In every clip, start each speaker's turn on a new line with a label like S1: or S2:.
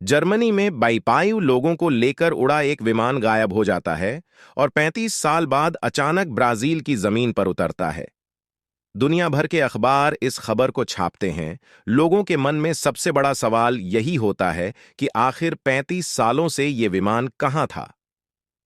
S1: Germany में 22 लोगों को लेकर उड़ा एक विमान गायब हो जाता है और 35 साल बाद अचानक ब्राजील की जमीन पर उतरता है। दुनिया भर के अखबार इस खबर को छापते हैं। लोगों के मन में सबसे बड़ा सवाल यही होता है कि आखिर 35 सालों से ये विमान कहाँ था।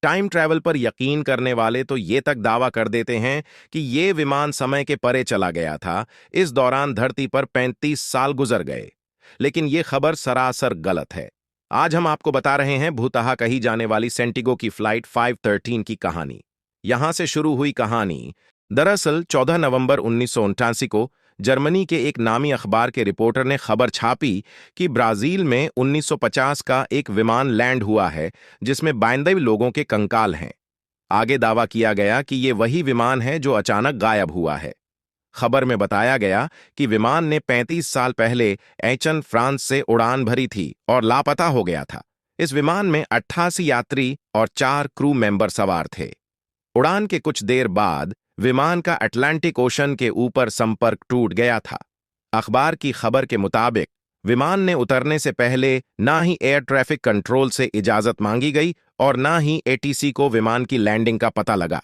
S1: टाइम ट्रैवल पर यकीन करने वाले तो ये तक दावा कर देते हैं कि ये विमान समय के परे चला गया था। इस दौरान धरती पर 35 साल गुजर गए। लेकिन ये खबर सरासर गलत है। आज हम आपको बता रहे हैं भूतहा कही जाने वाली सेंटिगो की फ्लाइट 513 की कहानी। यहां से शुरू हुई कहानी। दरअसल 14 नवंबर 1989 को जर्मनी के एक नामी अखबार के रिपोर्टर ने खबर छापी कि ब्राजील में 1950 का एक विमान लैंड हुआ है जिसमें 92 लोगों के कंकाल हैं। आगे दावा किया गया कि ये वही विमान है जो अचानक गायब हुआ है। खबर में बताया गया कि विमान ने 35 साल पहले एचन फ्रांस से उड़ान भरी थी और लापता हो गया था। इस विमान में 88 यात्री और 4 क्रू मेंबर सवार थे। उड़ान के कुछ देर बाद विमान का अटलांटिक ओशन के ऊपर संपर्क टूट गया था। अखबार की खबर के मुताबिक विमान ने उतरने से पहले ना ही एयर ट्रैफिक कंट्रोल से इजाजत मांगी गई और ना ही एटीसी को विमान की लैंडिंग का पता लगा।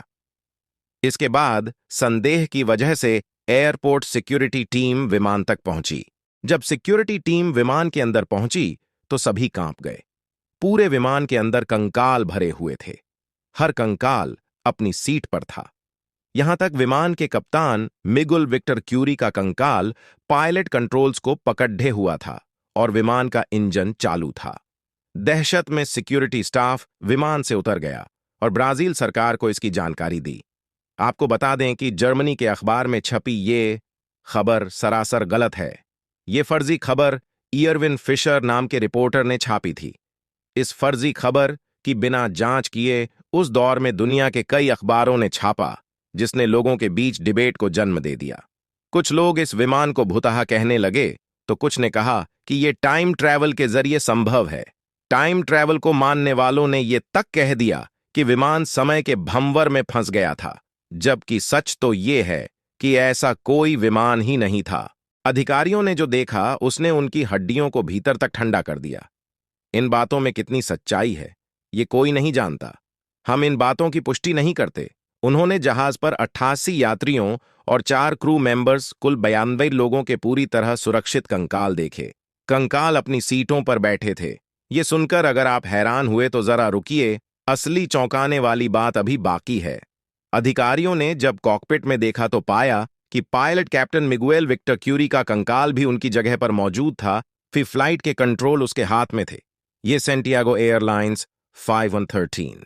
S1: इसके बाद संदेह की वजह से एयरपोर्ट सिक्योरिटी टीम विमान तक पहुंची। जब सिक्योरिटी टीम विमान के अंदर पहुंची तो सभी कांप गए। पूरे विमान के अंदर कंकाल भरे हुए थे। हर कंकाल अपनी सीट पर था। यहां तक विमान के कप्तान मिगुल विक्टर क्यूरी का कंकाल पायलट कंट्रोल्स को पकड़े हुआ था और विमान का इंजन चालू था। दहशत में सिक्योरिटी स्टाफ विमान से उतर गया और ब्राजील सरकार को इसकी जानकारी दी। आपको बता दें कि जर्मनी के अखबार में छपी ये खबर सरासर गलत है। ये फर्जी खबर इयरविन फिशर नाम के रिपोर्टर ने छापी थी। इस फर्जी खबर की बिना जांच किए उस दौर में दुनिया के कई अखबारों ने छापा, जिसने लोगों के बीच डिबेट को जन्म दे दिया। कुछ लोग इस विमान को भुतहा कहने लगे तो कुछ ने कहा कि यह टाइम ट्रैवल के जरिए संभव है। टाइम ट्रैवल को मानने वालों ने यह तक कह दिया कि विमान समय के भंवर में फंस गया था, जबकि सच तो यह है कि ऐसा कोई विमान ही नहीं था। अधिकारियों ने जो देखा उसने उनकी हड्डियों को भीतर तक ठंडा कर दिया। इन बातों में कितनी सच्चाई है ये कोई नहीं जानता। हम इन बातों की पुष्टि नहीं करते। उन्होंने जहाज पर 88 यात्रियों और 4 क्रू मेंबर्स कुल 92 लोगों के पूरी तरह सुरक्षित कंकाल देखे। कंकाल अपनी सीटों पर बैठे थे। ये सुनकर अगर आप हैरान हुए तो जरा रुकिए, असली चौंकाने वाली बात अभी बाकी है। अधिकारियों ने जब कॉकपिट में देखा तो पाया कि pilot captain Miguel Victor Curie का कंकाल भी उनकी जगह पर मौजूद था। फिर फ्लाइट के कंट्रोल उसके हाथ में थे। ये सेंटियागो एयरलाइंस 513